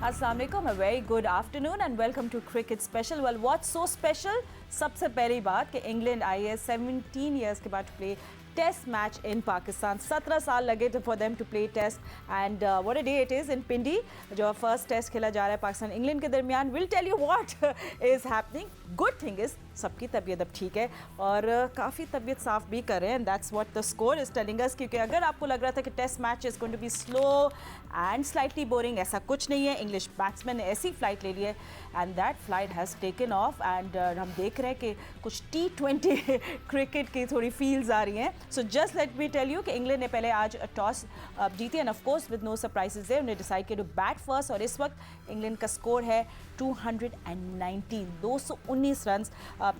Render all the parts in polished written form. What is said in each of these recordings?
Assalamu alaikum, a very good afternoon and welcome to Cricket Special. Well, what's so special? सबसे पहली बात कि England आई है 17 years के बाद play test match in Pakistan. 17 साल लगे for them to play test and what a day it is in Pindi जो फर्स्ट टेस्ट खेला जा रहा है पाकिस्तान इंग्लैंड के दरमियान. Will tell you what is happening. Good thing is सबकी तबीयत अब ठीक है और काफ़ी तबीयत साफ़ भी कर रहे हैं and that's what the score is telling us. क्योंकि अगर आपको लग रहा था कि test match is going to be slow and slightly boring, ऐसा कुछ नहीं है. इंग्लिश बैट्समैन ने ऐसी फ्लाइट ले ली है and that flight has taken of and हम देख रहे हैं कि कुछ T20 क्रिकेट की थोड़ी फील्स आ रही हैं. So just let me tell you कि इंग्लैंड ने पहले आज टॉस जीती and of course with no surprises there उन्हें डिसाइड किया टू बैट फर्स्ट और इस वक्त इंग्लैंड का स्कोर है 219 रन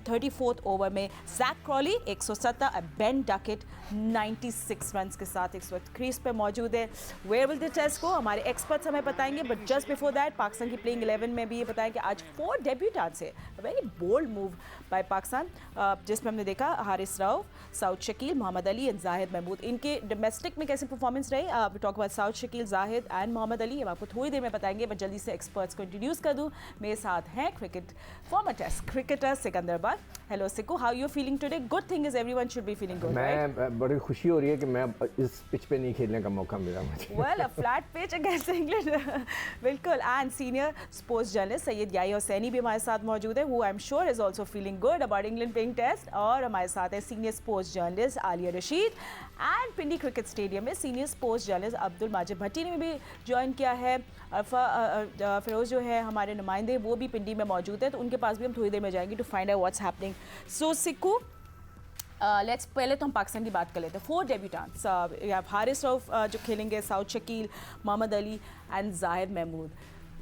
34th ओवर में. Jack Crawley 117, Ben Duckett 96 run के साथ इस वक्त क्रीज पे मौजूद है. वेयर विल द टेस्ट को हमारे एक्सपर्ट्स हमें बताएंगे, but just before that Pakistan की प्लेइंग 11 में भी ये बताया कि आज 4 डेब्यूटेंट्स है. Very bold move by Pakistan जिसमें हमने देखा हारिस राव, साउद शकील, मोहम्मद अली एंड जाहिद महमूद. इनके डोमेस्टिक में कैसे परफॉर्मेंस रही, we talk about Saud Shakeel, Zahid and Mohammad Ali. हम आपको थोड़ी देर में बताएंगे, बट जल्दी से एक्सपर्ट्स को इंट्रोड्यूस कर दूँ. मेरे साथ हैं cricket former test cricketer Sikander Bakht. Hello Siku, how you feeling today? Good thing is everyone should be feeling good. मैं बड़ी खुशी हो रही है कि मैं इस पिच पे नहीं खेलने का मौका मिला मुझे. Well a flat pitch against England. बिल्कुल. And senior sports journalist Syed Yahya Hussaini भी हमारे साथ मौजूद है, who I am sure is also feeling good about England playing test. और हमारे साथ है senior sports journalist Aaliya Rasheed and Pindi cricket stadium में senior sports journalist Abdul Majid Bhatti ने भी ज्वाइन किया है. फिरोज जो है हमारे नुमाइंदे वो भी पिंडी में मौजूद है, तो उनके पास भी हम थोड़ी देर में जाएंगे to find out what's happening. So सिक्कू लेट्स पहले तो हम पाकिस्तान की बात कर लेते हैं. 4 डेब्यूटेंट्स हारिस रऊफ जो खेलेंगे, Saud Shakeel, Mohammad Ali and Zahid Mahmood.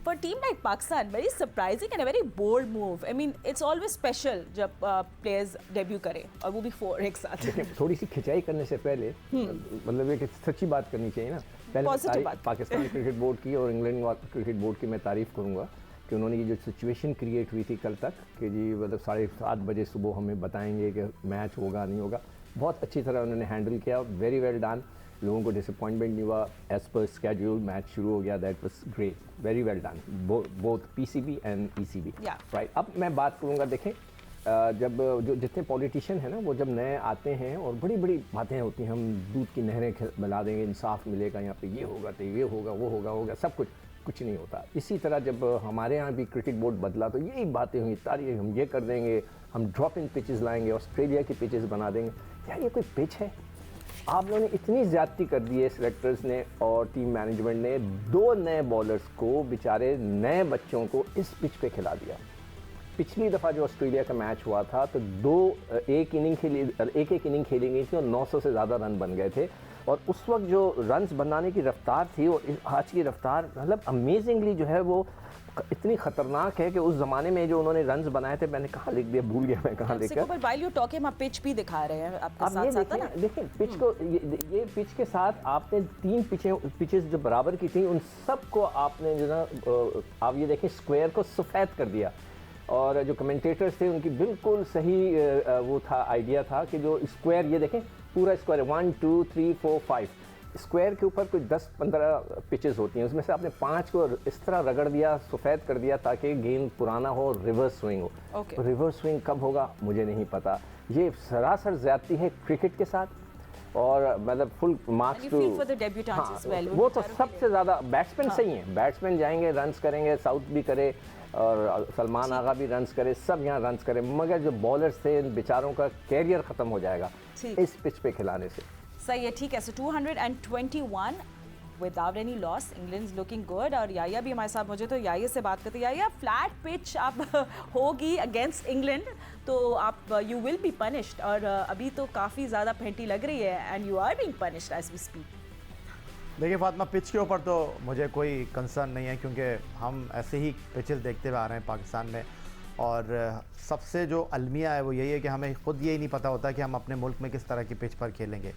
For a team like Pakistan, very surprising and a very bold move. I mean, it's always special जब players debut करें और वो भी 4 एक साथ. थोड़ी सी खिंचाई करने से पहले मतलब एक सच्ची बात करनी चाहिए ना. पहले पाकिस्तान क्रिकेट बोर्ड की और इंग्लैंड क्रिकेट बोर्ड की मैं तारीफ़ करूँगा कि उन्होंने ये जो सिचुएशन क्रिएट हुई थी कल तक कि जी मतलब 7:30 बजे सुबह हमें बताएंगे कि मैच होगा नहीं होगा, बहुत अच्छी तरह उन्होंने हैंडल किया. Very well done. लोगों को डिसअपॉइंटमेंट नहीं हुआ. एज पर स्केड्यूल मैच शुरू हो गया. That was great. Very well done both PCB and ECB. Right. अब मैं बात करूँगा, देखें जब जो जितने पॉलिटिशियन हैं ना वो जब नए आते हैं और बड़ी बड़ी बातें होती हैं, हम दूध की नहरें मिला देंगे, इंसाफ मिलेगा, यहाँ पे ये होगा तो ये होगा, वो होगा सब कुछ नहीं होता. इसी तरह जब हमारे यहाँ भी क्रिकेट बोर्ड बदला तो यही बातें हुई, तारीख हम ये कर देंगे, हम ड्रॉप इन पिचेस लाएंगे, ऑस्ट्रेलिया की पिचेस बना देंगे. यार ये कोई पिच है? आप लोगों ने इतनी ज़्यादती कर दी है सेलेक्टर्स ने और टीम मैनेजमेंट ने. 2 नए बॉलर्स को, बेचारे नए बच्चों को इस पिच पे खिला दिया. पिछली दफ़ा जो ऑस्ट्रेलिया का मैच हुआ था तो एक इनिंग खेली गई थी और 900 से ज़्यादा रन बन गए थे. और उस वक्त जो रन्स बनाने की रफ्तार थी और आज की रफ्तार मतलब अमेजिंगली जो है वो इतनी खतरनाक है कि उस ज़माने में जो उन्होंने रन्स बनाए थे, मैंने कहाँ लिख दिया, भूल गया मैं कहाँ लिखा. पर व्हाइल यू टॉकिंग आप पिच भी दिखा रहे हैं आपके साथ साथ ना. देखें पिच को, ये पिच के साथ आपने 3 पिचेस जो बराबर की थी उन सब को आपने जो ना आप ये देखें स्क्वायर को सफ़ेद कर दिया. और जो कमेंटेटर्स थे उनकी बिल्कुल सही वो था, आइडिया था कि जो स्क्वायर ये देखें पूरा स्क्वायर 1 2 3 4 5 स्क्वायर के ऊपर कोई 10-15 पिचेस होती हैं, उसमें से आपने 5 को इस तरह रगड़ दिया, सफ़ेद कर दिया ताकि गेंद पुराना हो, रिवर्स स्विंग हो. तो रिवर्स स्विंग कब होगा मुझे नहीं पता. ये सरासर ज़्यादती है क्रिकेट के साथ. और मतलब फुल मार्क्स टू वो तो सबसे ज़्यादा बैट्समैन सही हैं. बैट्समैन जाएंगे, रन्स करेंगे, साउथ भी करे और सलमान आगा भी रन्स करे, सब यहाँ रन्स करे, मगर जो बॉलर्स थे बेचारों का कैरियर ख़त्म हो जाएगा इस पिच पे खिलाने से. सही है, ठीक है. सो 221 without any loss. England is looking good. और याया भी हमारे साथ मौजूद, तो याया से बात करते हैं. याया, फ्लैट पिच आप होगी अगेंस्ट इंग्लैंड तो आप यू विल बी पनिश्ड. और अभी तो काफ़ी ज़्यादा फेंटी लग रही है and you are being punished as we speak. देखिए फातिमा, पिच के ऊपर तो मुझे कोई कंसर्न नहीं है क्योंकि हम ऐसे ही पिचेस देखते हुए आ रहे हैं पाकिस्तान में. और सबसे जो अलमिया है वो यही है कि हमें ख़ुद यही नहीं पता होता कि हम अपने मुल्क में किस तरह की पिच पर खेलेंगे.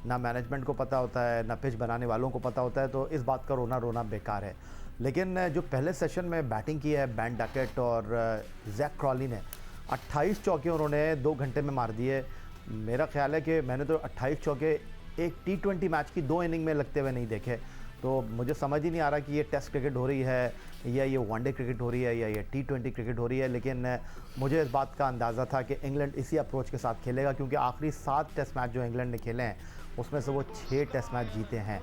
ना मैनेजमेंट को पता होता है, ना पिच बनाने वालों को पता होता है. तो इस बात का रोना बेकार है. लेकिन जो पहले सेशन में बैटिंग की है बेन डकेट और जैक क्रॉली ने 28 चौके उन्होंने 2 घंटे में मार दिए. मेरा ख्याल है कि मैंने तो 28 चौके एक T20 मैच की 2 इनिंग में लगते हुए नहीं देखे. तो मुझे समझ ही नहीं आ रहा कि ये टेस्ट क्रिकेट हो रही है या ये वनडे क्रिकेट हो रही है या ये T20 क्रिकेट हो रही है, लेकिन मुझे इस बात का अंदाज़ा था कि इंग्लैंड इसी अप्रोच के साथ खेलेगा, क्योंकि आखिरी 7 टेस्ट मैच जो इंग्लैंड ने खेले हैं उसमें से वो 6 टेस्ट मैच जीते हैं।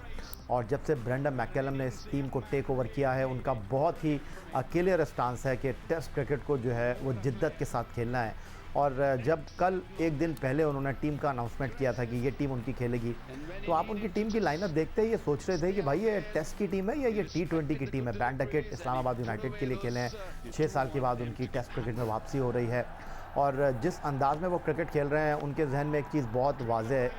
और जब से ब्रेंडन मैककलम ने इस टीम को टेक ओवर किया है, उनका बहुत ही क्लियर स्टांस है कि टेस्ट क्रिकेट को जो है वो जिद्दत के साथ खेलना है। और जब कल एक दिन पहले उन्होंने टीम का अनाउंसमेंट किया था कि ये टीम उनकी खेलेगी, तो आप उनकी टीम की लाइनअप देखते ही ये सोच रहे थे कि भाई ये टेस्ट की टीम है या ये T20 की टीम है। बैन डकेट इस्लामाबाद यूनाइटेड के लिए खेले हैं, 6 साल के बाद उनकी टेस्ट क्रिकेट में वापसी हो रही है। और जिस अंदाज में वो क्रिकेट खेल रहे हैं, उनके जहन में एक चीज़ बहुत वाज़ेह है,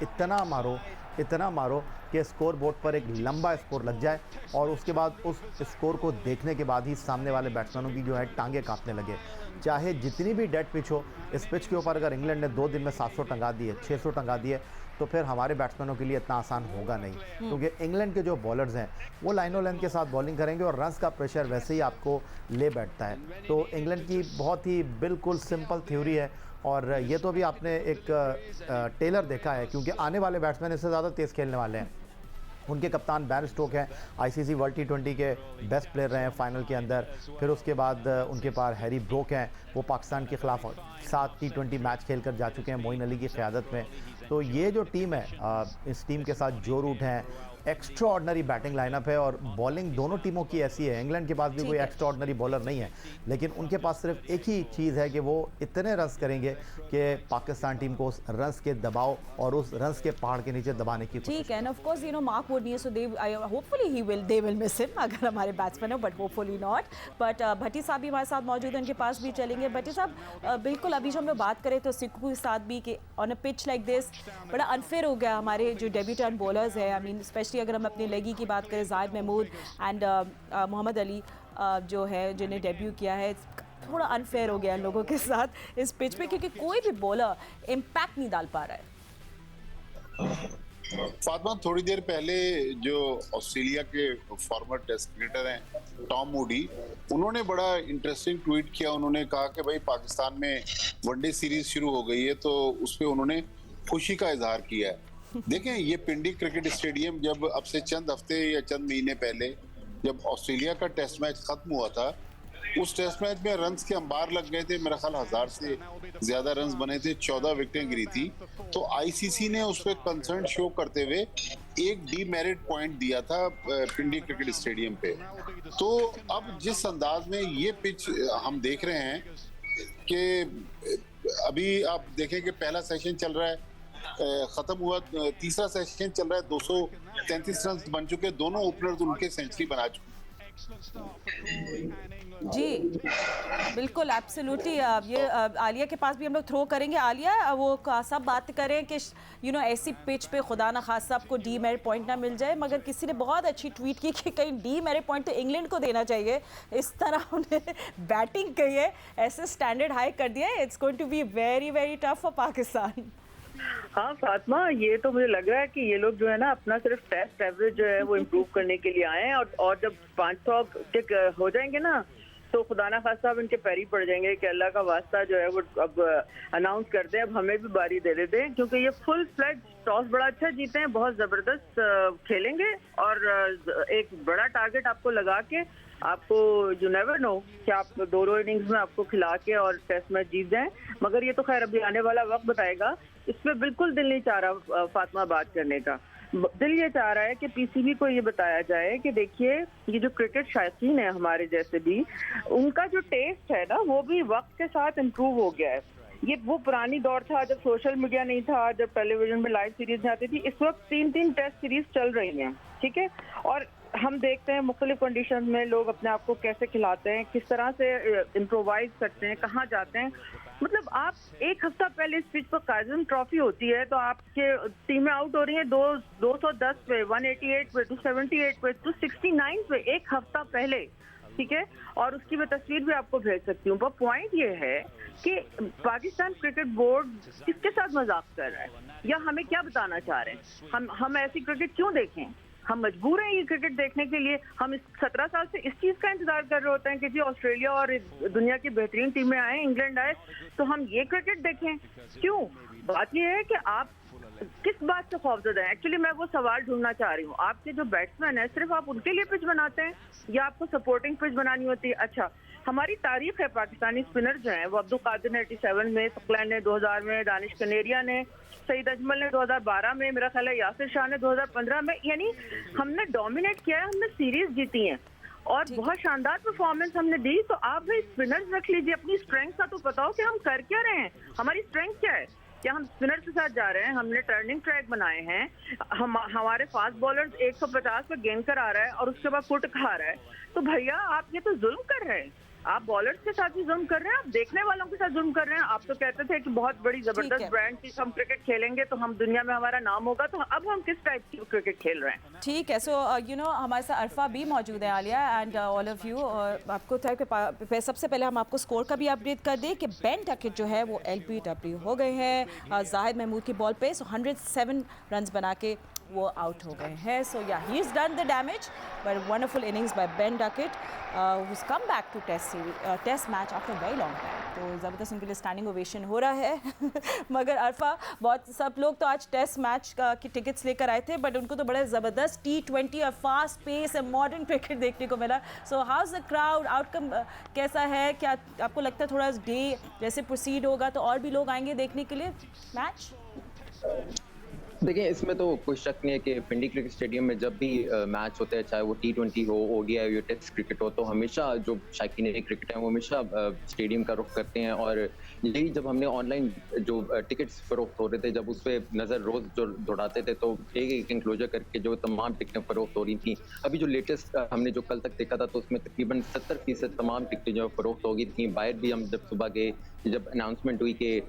इतना मारो कि स्कोर बोर्ड पर एक लंबा स्कोर लग जाए और उसके बाद उस स्कोर को देखने के बाद ही सामने वाले बैट्समैनों की जो है टांगे कांपने लगे। चाहे जितनी भी डेड पिच हो, इस पिच के ऊपर अगर इंग्लैंड ने 2 दिन में 700 टंगा दिए, 600 टंगा दिए, तो फिर हमारे बैट्समैनों के लिए इतना आसान होगा नहीं, क्योंकि इंग्लैंड के जो बॉलर्स हैं वो लाइनो लेंथ के साथ बॉलिंग करेंगे और रन्स का प्रेशर वैसे ही आपको ले बैठता है। तो इंग्लैंड की बहुत ही बिल्कुल सिंपल थ्योरी है, और ये तो भी आपने एक टेलर देखा है, क्योंकि आने वाले बैट्समैन इससे ज़्यादा तेज़ खेलने वाले हैं। उनके कप्तान बेन स्टोक हैं, ICC वर्ल्ड T20 के बेस्ट प्लेयर रहे हैं फाइनल के अंदर। फिर उसके बाद उनके पास हैरी ब्रोक हैं, वो पाकिस्तान के ख़िलाफ़ 7 T20 मैच खेल कर जा चुके हैं मोइन अली की क़यादत में। तो ये जो टीम है, इस टीम के साथ जो रूट हैं, एक्स्ट्रा ऑर्डनरी बैटिंग लाइनअप है और बॉलिंग दोनों टीमों की ऐसी है। इंग्लैंड के पास भी कोई एक्स्ट्रा ऑर्डनरी बॉलर नहीं है, लेकिन उनके पास सिर्फ एक ही चीज़ है कि वो इतने रन्स करेंगे कि पाकिस्तान टीम को उस रन्स के दबाव और उस रन्स के पहाड़ के नीचे दबाने की कोशिश। ठीक है, and of course you know Mark Wood नहीं है, so they hopefully they will miss him अगर हमारे बैट्समैन हो, but hopefully not. But Bhatti साहब भी हमारे साथ मौजूद हैं, उनके पास भी चलेंगे। भट्टी साहब, बिल्कुल अभी जो हम लोग बात करें तो सिक्कू के साथ भी कि on a pitch like this बड़ा अनफेयर हो गया हमारे जो डेब्यूटेंट बॉलर्स हैं। आई मीन स्पेशली अगर हम अपने लेगी की बात करें, जाहिद महमूद एंड मोहम्मद अली जो है जिन्हें डेब्यू किया है, थोड़ा अनफेयर हो गया लोगों के साथ इस पिच पे, क्योंकि कोई भी बॉलर इम्पैक्ट नहीं डाल पा रहा है। फातिमा, थोड़ी देर पहले जो ऑस्ट्रेलिया के फॉर्मर टेस्ट क्रिकेटर हैं टॉम मूडी, उन्होंने बड़ा इंटरेस्टिंग ट्वीट किया। उन्होंने कहा कि भाई पाकिस्तान में वनडे सीरीज शुरू हो गई है, तो उस पर उन्होंने खुशी का इजहार किया है। देखें, ये पिंडी क्रिकेट स्टेडियम जब अब से चंद हफ्ते या चंद महीने पहले जब ऑस्ट्रेलिया का टेस्ट मैच खत्म हुआ था, उस टेस्ट मैच में रन्स के अंबार लग गए थे। मेरा ख्याल 1000 से ज्यादा रन्स बने थे, 14 विकेटें गिरी थी। तो ICC ने उस पर कंसर्न शो करते हुए एक डीमेरिट पॉइंट दिया था पिंडी क्रिकेट स्टेडियम पे। तो अब जिस अंदाज में ये पिच हम देख रहे हैं कि अभी आप देखें कि पहला सेशन चल रहा है, खत्म हुआ, तीसरा सेशन चल रहा है, 233 रन बन चुके, दोनों ओपनर्स उनके सेंचुरी बना चुके। जी बिल्कुल, एब्सोल्युटली। ये आलिया के पास भी हम लोग थ्रो करेंगे। आलिया, वो सब बात करें कि यू नो ऐसी पिच पे खुदा ना खासा आपको डीमेरिट पॉइंट ना मिल जाए, मगर किसी ने बहुत अच्छी ट्वीट की कि कहीं डीमेरिट पॉइंट तो इंग्लैंड को देना चाहिए। इस तरह उन्हें बैटिंग की है, ऐसे स्टैंडर्ड हाई कर दिया है। It's going to be very very tough for Pakistan. हाँ फातिमा, ये तो मुझे लग रहा है कि ये लोग जो है ना अपना सिर्फ टेस्ट एवरेज जो है वो इम्प्रूव करने के लिए आए हैं, और जब 500 टिक हो जाएंगे ना, तो खुदा ना खासा अब इनके पैरी पड़ जाएंगे कि अल्लाह का वास्ता जो है वो अब अनाउंस कर दें, अब हमें भी बारी दे देते हैं, क्योंकि ये फुल फ्लैज टॉस बड़ा अच्छा जीते हैं, बहुत ज़बरदस्त खेलेंगे और एक बड़ा टारगेट आपको लगा के आपको यू नेवर नो कि आप दो इनिंग्स में आपको खिला के और टेस्ट मैच जीत जाएं। मगर ये तो खैर अभी आने वाला वक्त बताएगा। इस पर बिल्कुल दिल नहीं चाह रहा फातिमा बात करने का। दिल ये चाह रहा है कि PCB को ये बताया जाए कि देखिए, ये जो क्रिकेट शायकीन है हमारे जैसे भी, उनका जो टेस्ट है ना वो भी वक्त के साथ इम्प्रूव हो गया है। ये वो पुरानी दौर था जब सोशल मीडिया नहीं था, जब टेलीविजन में लाइव सीरीज आती थी। इस वक्त 3-3 टेस्ट सीरीज चल रही हैं, ठीक है, और हम देखते हैं मुख्तलिफ कंडीशन में लोग अपने आप को कैसे खिलाते हैं, किस तरह से इम्प्रोवाइज करते हैं, कहाँ जाते हैं। मतलब आप एक हफ्ता पहले इस पिच पर काज़म ट्रॉफी होती है तो आपके टीमें आउट हो रही हैं 210 पे, 188 पे, 278 पे, 269 पे, एक हफ्ता पहले, ठीक है। और उसकी मैं तस्वीर भी आपको भेज सकती हूँ। पर पॉइंट ये है कि पाकिस्तान क्रिकेट बोर्ड किसके साथ मजाक कर रहा है, या हमें क्या बताना चाह रहे हैं। हम ऐसी क्रिकेट क्यों देखें? हम मजबूर हैं ये क्रिकेट देखने के लिए। हम इस 17 साल से इस चीज़ का इंतजार कर रहे होते हैं कि जी ऑस्ट्रेलिया और दुनिया की बेहतरीन टीमें आए, इंग्लैंड आए, तो हम ये क्रिकेट देखें। क्यों? बात ये है कि आप किस बात से खौफजदा है? एक्चुअली मैं वो सवाल ढूंढना चाह रही हूँ। आपके जो बैट्समैन है सिर्फ आप उनके लिए पिच बनाते हैं या आपको सपोर्टिंग पिच बनानी होती है? अच्छा, हमारी तारीख है, पाकिस्तानी स्पिनर जो हैं वो अब्दुल कादिर ने 87 में, फकलैन ने 2000 में, दानिश कनेरिया ने, सईद अजमल ने 2012 में, मेरा ख्याल है यासिर शाह ने 2015 में। यानी हमने डोमिनेट किया है, हमने सीरीज जीती हैं और बहुत शानदार परफॉर्मेंस हमने दी। तो आप भाई स्पिनर्स रख लीजिए, अपनी स्ट्रेंथ का तो बताओ कि हम कर क्या रहे हैं, हमारी स्ट्रेंथ क्या है? क्या हम स्पिनर के साथ जा रहे हैं? हमने टर्निंग ट्रैक बनाए हैं, हमारे फास्ट बॉलर्स 150 पे गेंद कर आ रहा है और उसके बाद फुट खा रहा है। तो भैया आप ये तो जुल्म कर रहे हैं, आप बॉलर्स के साथ भी जुल्म कर रहे हैं, आप देखने वालों के साथ जुल्म कर रहे हैं। आप तो कहते थे कि बहुत बड़ी जबरदस्त ब्रांड की हम क्रिकेट खेलेंगे तो हम दुनिया में हमारा नाम होगा, तो अब हम किस टाइप की क्रिकेट खेल रहे हैं? ठीक है, सो हमारे साथ अरफा भी मौजूद है, Alia and all of you. आपको था कि सबसे पहले हम आपको स्कोर का भी अपडेट कर दें कि बेन डकेट जो है वो LBW हो गए हैं जाहिद महमूद की बॉल पे। सो 107 रन बना के वो आउट हो गए हैं। So yeah he is done the damage, but wonderful innings by Ben Duckett who's come back to test match after very long time. तो ज़बरदस्त उनके लिए स्टैंडिंग ओवेशन हो रहा है। मगर अरफा, बहुत सब लोग तो आज टेस्ट मैच की टिकट्स लेकर आए थे, बट उनको तो बड़ा ज़बरदस्त T20 और फास्ट पेस और मॉडर्न क्रिकेट देखने को मिला। So how is the crowd, outcome कैसा है? क्या आपको लगता है थोड़ा डे जैसे प्रोसीड होगा तो और भी लोग आएंगे देखने के लिए मैच? देखिए, इसमें तो कोई शक नहीं है कि पिंडी क्रिकेट स्टेडियम में जब भी मैच होते हैं, चाहे वो T20 हो, ODI हो, टेस्ट क्रिकेट हो, तो हमेशा जो शौकीन क्रिकेट हैं वो हमेशा स्टेडियम का रुख करते हैं। और यही जब हमने ऑनलाइन जो टिकट्स फरोख्त हो रहे थे, जब उस पर नज़र रोज़ जो दौड़ाते थे, तो एक इंक्लोजर करके जो तमाम टिकटें फरोख्त हो रही थी। अभी जो लेटेस्ट हमने जो कल तक देखा था, तो उसमें तकरीबन 70% तमाम टिकटें जो फरोख्त हो गई थी। बाहर भी हम जब सुबह गए, जब अनाउंसमेंट हुई कि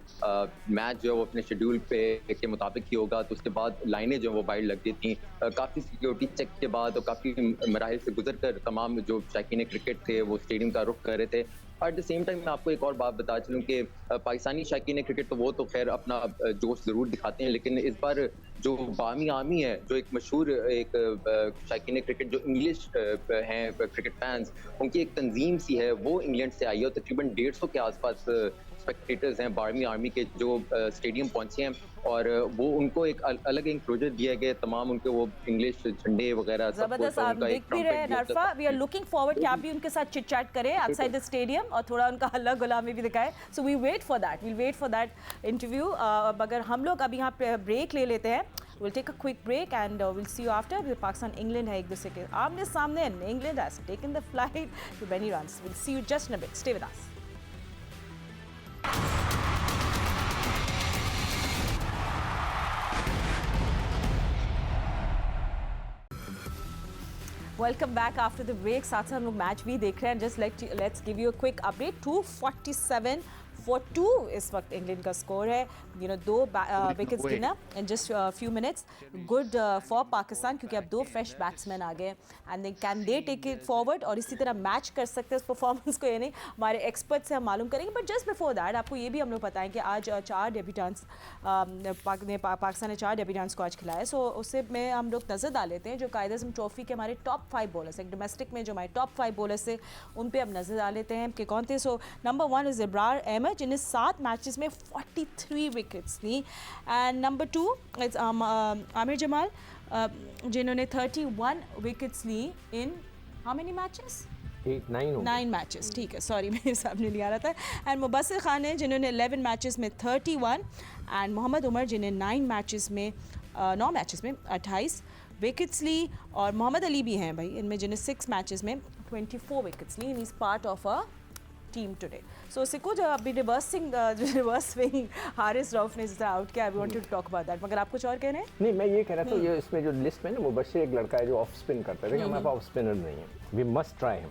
मैच जो है वो अपने शेड्यूल के मुताबिक ही होगा, तो उसके बाद लाइनें जो वो बाहर लग गई थी। काफ़ी सिक्योरिटी चेक के बाद और काफ़ी मराहिल से गुजर कर तमाम जो शौकीन क्रिकेट थे वो स्टेडियम का रुख कर रहे थे। एट द सेम टाइम मैं आपको एक और बात बता चलूँ कि पाकिस्तानी शौकीन क्रिकेट तो वो तो खैर अपना जोश ज़रूर दिखाते हैं, लेकिन इस बार जो बामी आर्मी है, जो एक मशहूर एक शौकीन क्रिकेट जो इंग्लिश हैं क्रिकेट फैंस, उनकी एक तंजीम सी है, वो इंग्लैंड से आई है और तकरीबन 150 के आसपास स्पेक्टेटर्स हैं बार्मी आर्मी के जो स्टेडियम पहुंचे हैं। और वो उनको एक अलग इंक्लोजर दिया गया, तमाम उनके वो इंग्लिश झंडे वगैरह जबरदस्त आप देख भी रहे हैं नरफा। वी आर लुकिंग फॉरवर्ड कि आप भी उनके साथ चिट चैट करें आउटसाइड द स्टेडियम और थोड़ा उनका हल्ला गुलामी भी दिखाएं। So we wait for that interview. मगर हम लोग अभी यहाँ पे ब्रेक ले लेते हैं। We'll take a quick break and we'll see you after. Pakistan England है एक दूसरे के आमने सामने, and England has taken the flight to many runs. We'll see you just in a bit. Stay with us. Welcome back after the break. साथ साथ हम लोग मैच भी देख रहे हैं। Just let's give you a quick update. 247-2 इस वक्त इंग्लैंड का स्कोर है। दो विकेट्स गिना in just few minutes. Good for Pakistan, क्योंकि अब दो फ्रेश बैट्समैन आ गए and can they take it forward और इसी तरह मैच कर सकते हैं इस परफॉर्मेंस को। यानी हमारे एक्सपर्ट से हम मालूम करेंगे। बट जस्ट बिफोर दैट आपको ये भी हम लोग बताएं कि आज 4 डेब्यूटेंट्स पाकिस्तान ने 4 डेब्यूटेंट्स को आज खिलाया। सो उससे में हम लोग नज़र डाल लेते हैं जो कायदे आज़म ट्रॉफी के हमारे टॉप 5 बॉलर्स हैं। डोमेस्टिक में जो हमारे टॉप 5 बॉलर्स थे उन पे अब नज़र डाल लेते हैं कि कौन थे। So number 1 is Ibrar Ahmed, जिन्हें 7 मैचेस में 43 विकेट्स ली। And number 2 is Aamir Jamal, जिन्होंने 31 विकेट्स ली in how many matches? 9 matches. ठीक है, सॉरी मेरे हिसाब नहीं आ रहा था। एंड मुबस्सिर खान है जिन्होंने 11 मैचेस में 31। एंड मोहम्मद उमर जिन्हें 9 मैचेस में 28 विकेट्स ली। और मोहम्मद अली भी हैं भाई इनमें, जिन्हें 6 मैचेस में 24 विकेट्स ली। Is part of a team today. So Siku जो अभी रिवर्स स्विंग हारिस रऊफ ने जिसे आउट किया, I want to talk about that. मगर आपको कुछ और कहना है? नहीं, मैं ये कह रहा था ये इसमें जो लिस्ट में ना मुबश्शिर एक लड़का है जो ऑफ स्पिन करता है। हमारे पास ऑफ स्पिनर नहीं है। वी मस्ट ट्राई हिम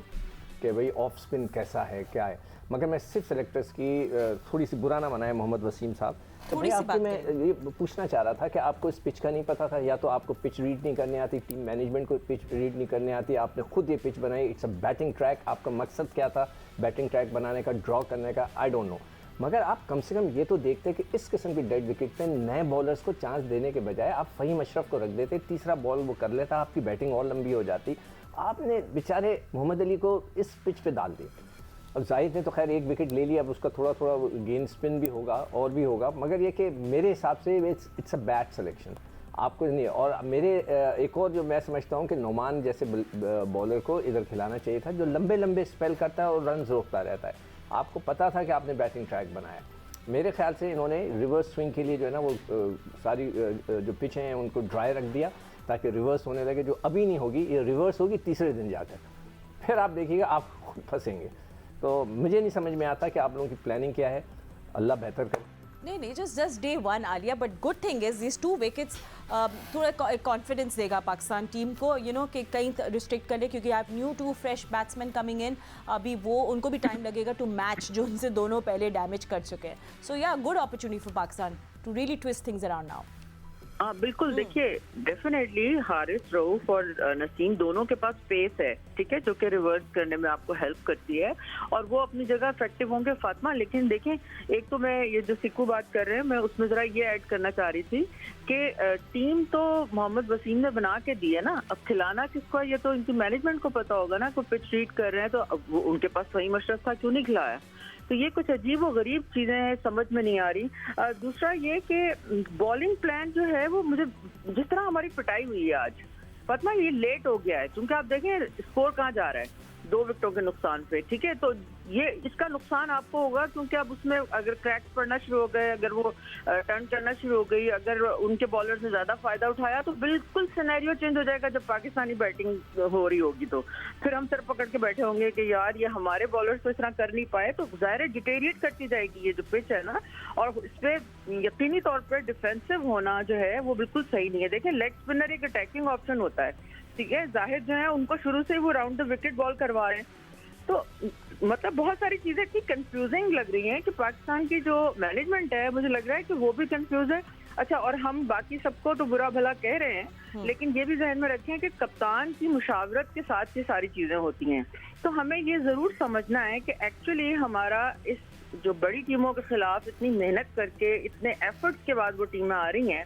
कि भाई ऑफ स्पिन कैसा है, क्या है। मगर मैं सिर्फ सेलेक्टर्स की थोड़ी सी बुरा ना मनाए मोहम्मद वसीम साहब। तो भाई आपको मैं ये पूछना चाह रहा था कि आपको इस पिच का नहीं पता था, या तो आपको पिच रीड नहीं करने आती, टीम मैनेजमेंट को पिच रीड नहीं करने आती, आपने खुद ये पिच बनाई। It's a batting track. आपका मकसद क्या था बैटिंग ट्रैक बनाने का, ड्रॉ करने का? I don't know. मगर आप कम से कम ये तो देखते कि इस किस्म की डेड विकेट पे नए बॉलर्स को चांस देने के बजाय आप फ़हीम अशरफ को रख देते, तीसरा बॉल वो कर लेता, आपकी बैटिंग और लंबी हो जाती। आपने बेचारे मोहम्मद अली को इस पिच पे डाल दिया। अब जाहिद ने तो खैर एक विकेट ले लिया, अब उसका थोड़ा थोड़ा गेंद स्पिन भी होगा और भी होगा, मगर ये कि मेरे हिसाब से इट्स अ बैड सिलेक्शन, आपको नहीं। और मेरे एक और जो मैं समझता हूँ कि नोमान जैसे बॉलर को इधर खिलाना चाहिए था, जो लंबे लंबे स्पेल करता है और रन रोकता रहता है। आपको पता था कि आपने बैटिंग ट्रैक बनाया। मेरे ख्याल से इन्होंने रिवर्स स्विंग के लिए जो है ना वो सारी जो पिच हैं उनको ड्राई रख दिया ताकि रिवर्स होने लगे, जो अभी नहीं होगी, ये रिवर्स होगी तीसरे दिन जाकर, फिर आप देखिएगा आप खुद फंसेंगे। तो मुझे नहीं समझ में आता कि आप लोगों की प्लानिंग क्या है, अल्लाह बेहतर करे। नहीं just day 1 Alia, but good thing is this 2 wickets थोड़ा कॉन्फिडेंस देगा पाकिस्तान टीम को, यू नो कि कहीं रिस्ट्रिक्ट कर ले, क्योंकि आप new 2 fresh batsman coming in, अभी वो उनको भी टाइम लगेगा टू मैच जो उनसे दोनों पहले डैमेज कर चुके हैं। So yeah good opportunity for Pakistan to really twist things around now. हाँ बिल्कुल, देखिए डेफिनेटली हारिस रऊफ और नसीम दोनों के पास पेस है, ठीक है, जो कि रिवर्स करने में आपको हेल्प करती है और वो अपनी जगह इफेक्टिव होंगे फातिमा। लेकिन देखें, एक तो मैं ये जो सिक्कू बात कर रहे हैं, मैं उसमें जरा ये ऐड करना चाह रही थी कि टीम तो मोहम्मद वसीम ने बना के दी है ना, अब खिलाना किसको है ये तो इनकी मैनेजमेंट को पता होगा ना। कोई पिच रीड कर रहे हैं तो अब उनके पास सही मशरफ था, क्यों नहीं खिलाया? तो ये कुछ अजीब और गरीब चीज़ें हैं, समझ में नहीं आ रही। दूसरा ये कि बॉलिंग प्लान जो है वो मुझे, जिस तरह हमारी पिटाई हुई है आज फातिमा, ये लेट हो गया है, क्योंकि आप देखें स्कोर कहाँ जा रहा है, 2 विकेटों के नुकसान पे, ठीक है। तो ये इसका नुकसान आपको होगा, क्योंकि अब उसमें अगर क्रैक्स पड़ना शुरू हो गए, अगर वो टर्न करना शुरू हो गई, अगर उनके बॉलर्स ने ज़्यादा फायदा उठाया, तो बिल्कुल सिनेरियो चेंज हो जाएगा। जब पाकिस्तानी बैटिंग हो रही होगी तो फिर हम सर पकड़ के बैठे होंगे कि यार ये हमारे बॉलर्स तो इस तरह कर नहीं पाए, तो ज़ाहिर डिटेरिएट करती जाएगी ये जो पिच है ना। और इस पर यकीनी तौर पर डिफेंसिव होना जो है वो बिल्कुल सही नहीं है। देखिए, लेग स्पिनर एक अटैकिंग ऑप्शन होता है, ठीक है, जाहिर जो है उनको शुरू से वो राउंड द विकेट बॉल करवा रहे हैं, तो मतलब बहुत सारी चीजें इतनी कंफ्यूजिंग लग रही हैं कि पाकिस्तान की जो मैनेजमेंट है, मुझे लग रहा है कि वो भी कंफ्यूज है। अच्छा, और हम बाकी सबको तो बुरा भला कह रहे हैं, लेकिन ये भी जहन में रखें कि कप्तान की मुशावरत के साथ ये सारी चीजें होती हैं। तो हमें ये जरूर समझना है कि एक्चुअली हमारा इस जो बड़ी टीमों के खिलाफ इतनी मेहनत करके इतने एफर्ट्स के बाद वो टीमें आ रही हैं,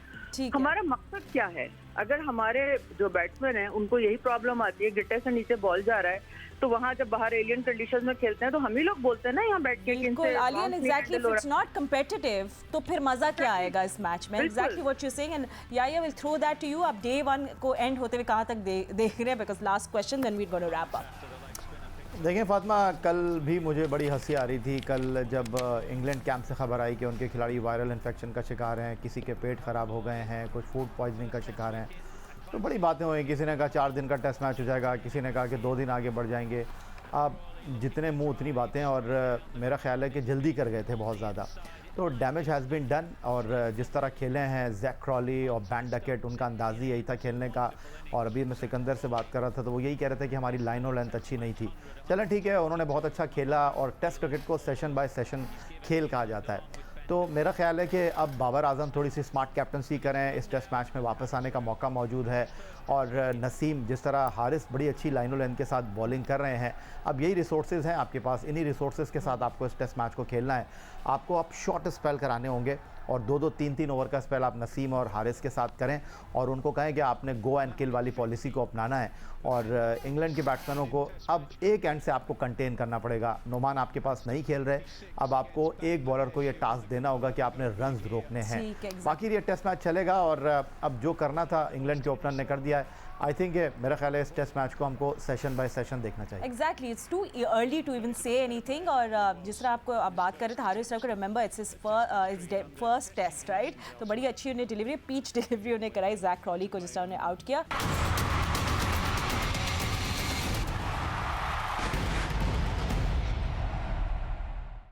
हमारा मकसद क्या है। अगर हमारे जो बैट्समैन हैं उनको यही प्रॉब्लम आती है, गिट्टे से नीचे बॉल जा रहा है, तो वहाँ जब बाहर एलियन कंडीशंस में खेलते हैं तो हम ही लोग बोलते हैं ना यहाँ बैठ के आलियन exactly if it's not competitive तो फिर मजा क्या आएगा इस मैच में। Exactly what you saying, and याया will throw that to you. अब डे 1 को एंड होते हुए कहाँ तक देख रहे हैं, because last question then we are gonna wrap up. देखिए फातिमा, कल भी मुझे बड़ी हंसी आ रही थी कल जब इंग्लैंड कैंप से खबर आई कि उनके खिलाड़ी वायरल इन्फेक्शन का शिकार हैं, किसी के पेट ख़राब हो गए हैं, कुछ फूड पॉइजनिंग का शिकार हैं। तो बड़ी बातें हुई, किसी ने कहा 4 दिन का टेस्ट मैच हो जाएगा, किसी ने कहा कि 2 दिन आगे बढ़ जाएंगे। आप जितने मुंह उतनी बातें, और मेरा ख्याल है कि जल्दी कर गए थे बहुत ज़्यादा। तो डैमेज हैज़ बीन डन, और जिस तरह खेले हैं जैक क्रॉली और बैन डकेट, उनका अंदाज़ ही यही था खेलने का। और अभी मैं सिकंदर से बात कर रहा था तो वो यही कह रहे थे कि हमारी लाइन और लेंथ अच्छी नहीं थी। चलें ठीक है, उन्होंने बहुत अच्छा खेला, और टेस्ट क्रिकेट को सेशन बाय सेशन खेल कहा जाता है। तो मेरा ख्याल है कि अब बाबर आजम थोड़ी सी स्मार्ट कैप्टनसी करें, इस टेस्ट मैच में वापस आने का मौका मौजूद है। और नसीम, जिस तरह हारिस बड़ी अच्छी लाइनो लेंथ के साथ बॉलिंग कर रहे हैं, अब यही रिसोर्सेज हैं आपके पास, इन्हीं रिसोर्सेज के साथ आपको इस टेस्ट मैच को खेलना है। आपको अब शॉर्ट स्पेल कराने होंगे, और 2-2, 3-3 ओवर का स्पेल आप नसीम और हारिस के साथ करें, और उनको कहें कि आपने गो एंड किल वाली पॉलिसी को अपनाना है। और इंग्लैंड के बैट्समैनों को अब एक एंड से आपको कंटेन करना पड़ेगा। नोमान आपके पास नहीं खेल रहे, अब आपको एक बॉलर को ये टास्क देना होगा कि आपने रन्स रोकने हैं। बाकी ये टेस्ट मैच चलेगा, और अब जो करना था इंग्लैंड के ओपनर ने कर दिया है। आई थिंक मेरा ख्याल है इस टेस्ट मैच को हमको सेशन बाय सेशन देखना चाहिए। Exactly, it's too early to even say anything. और जिस तरह आपको आप बात कर रहे थे हारिस राव को, remember it's his first test, right? तो बड़ी अच्छी उन्हें डिलीवरी, पीच डिलीवरी उन्हें कराई जैक क्रॉली को, जिस तरह उन्हें आउट किया।